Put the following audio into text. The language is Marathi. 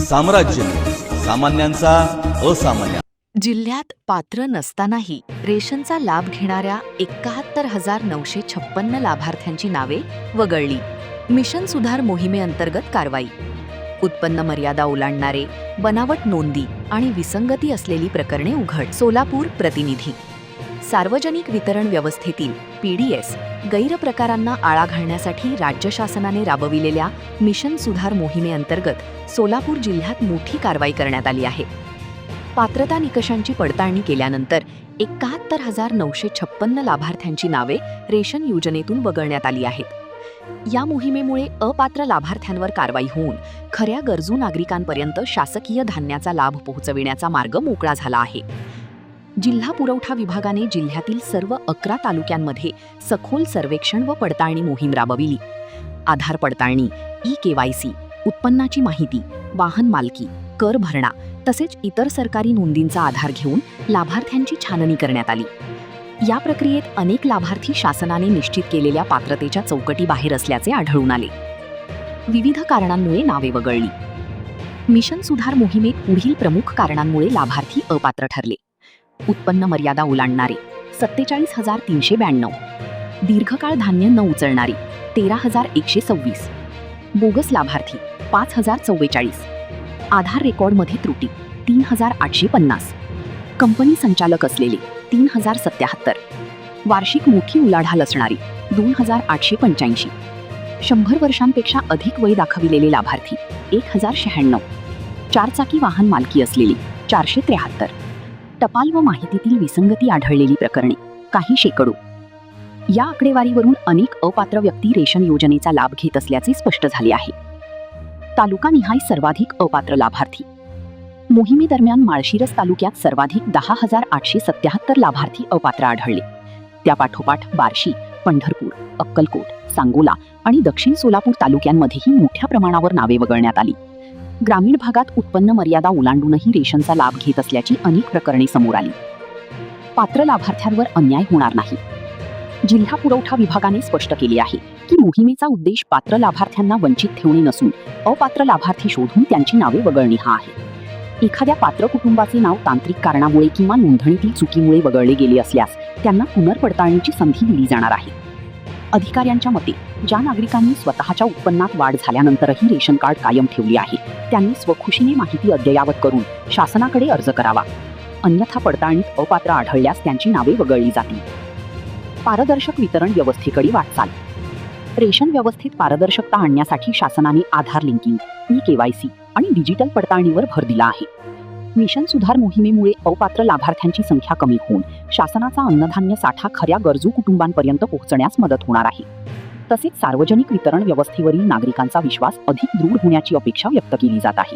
साम्राज्य, सामान्यांचा असामान्य. जिल्ह्यात पात्र नसतानाही रेशनचा लाभ घेणाऱ्या 71,956 लाभार्थ्यांची नावे वगळली. मिशन सुधार मोहिमेअंतर्गत कारवाई. उत्पन्न मर्यादा ओलांडणारे, बनावट नोंदी आणि विसंगती असलेली प्रकरणे उघड. सोलापूर प्रतिनिधी. सार्वजनिक वितरण व्यवस्थेतील PDS गैरप्रकारांना आळा घालण्यासाठी राज्य शासनाने राबविलेल्या मिशन सुधार मोहिमेअंतर्गत सोलापूर जिल्ह्यात मोठी कारवाई करण्यात आली आहे. पात्रता निकषांची पडताळणी केल्यानंतर 71,956 लाभार्थ्यांची नावे रेशन योजनेतून वगळण्यात आली आहेत. या मोहिमेमुळे अपात्र लाभार्थ्यांवर कारवाई होऊन खऱ्या गरजू नागरिकांपर्यंत शासकीय धान्याचा लाभ पोहोचविण्याचा मार्ग मोकळा झाला आहे. जिल्हा पुरवठा विभागाने जिल्ह्यातील सर्व 11 तालुक्यांमध्ये सखोल सर्वेक्षण व पडताळणी मोहीम राबविली. आधार पडताळणी, eKYC, उत्पन्नाची माहिती, वाहन मालकी, कर भरणा तसेच इतर सरकारी नोंदींचा आधार घेऊन लाभार्थ्यांची छाननी करण्यात आली. या प्रक्रियेत अनेक लाभार्थी शासनाने निश्चित केलेल्या पात्रतेच्या चौकटीबाहेर असल्याचे आढळून आले. विविध कारणांमुळे नावे वगळली. मिशन सुधार मोहिमेत पुढील प्रमुख कारणांमुळे लाभार्थी अपात्र ठरले. उत्पन्न मर्यादा ओलांडणारे 47,392, दीर्घकाळ धान्य न उचलणारी 13,126, बोगस लाभार्थी 5,044, आधार रेकॉर्डमध्ये त्रुटी 3,850, कंपनी संचालक असलेले 3,077, वार्षिक मोठी उलाढाल असणारी 2,885, 100 वर्षांपेक्षा अधिक वय दाखविलेले लाभार्थी 1,096, चारचाकी वाहन मालकी असलेले 473, टपाल व माहितीतील विसंगती आढळलेली प्रकरणे काही शेकडो. या आकडेवारीवरून अनेक अपात्र व्यक्ती रेशन योजनेचा लाभ घेत असल्याचे स्पष्ट झाले आहे. तालुकानिहाय सर्वाधिक अपात्र लाभार्थी. मोहिमेदरम्यान माळशिरस तालुक्यात सर्वाधिक 10,877 लाभार्थी अपात्र आढळले. त्यापाठोपाठ बार्शी, पंढरपूर, अक्कलकोट, सांगोला आणि दक्षिण सोलापूर तालुक्यांमध्येही मोठ्या प्रमाणावर नावे वगळण्यात आली. ग्रामीण भागात उत्पन्न मर्यादा ओलांडूनही रेशनचा लाभ घेत असल्याची अनेक प्रकरणे समोर आली. पात्र लाभार्थ्यांवर अन्याय होणार नाही. जिल्हा पुरवठा विभागाने स्पष्ट केले आहे की मोहिमेचा उद्देश पात्र लाभार्थ्यांना वंचित ठेवणे नसून अपात्र लाभार्थी शोधून त्यांची नावे वगळणे हा आहे. एखाद्या पात्र कुटुंबाचे नाव तांत्रिक कारणामुळे किंवा नोंदणीतील चुकीमुळे वगळले गेले असल्यास त्यांना पुनर्पडताळणीची संधी दिली जाणार आहे. अधिकाऱ्यांच्या मते ज्या नागरिकांनी स्वतःच्या उत्पन्नात वाढ झाल्यानंतरही रेशन कार्ड कायम ठेवले आहे त्यांनी स्वखुशीने माहिती अद्ययावत करून शासनाकडे अर्ज करावा. अन्यथा पडताळणीत अपात्र आढळल्यास त्यांची नावे वगळली जातील. पारदर्शक वितरण व्यवस्थेकडे वाटचाल. रेशन व्यवस्थेत पारदर्शकता आणण्यासाठी शासनाने आधार लिंकिंग, eKYC आणि डिजिटल पडताळणीवर भर दिला आहे. मिशन सुधार मोहिमेमुळे अपात्र लाभार्थ्यांची संख्या कमी होऊन शासनाचा अन्नधान्य साठा खऱ्या गरजू कुटुंबांपर्यंत पोहोचण्यास मदत होणार आहे. तसेच सार्वजनिक वितरण व्यवस्थेवरील नागरिकांचा विश्वास अधिक दृढ होण्याची अपेक्षा व्यक्त केली जात आहे.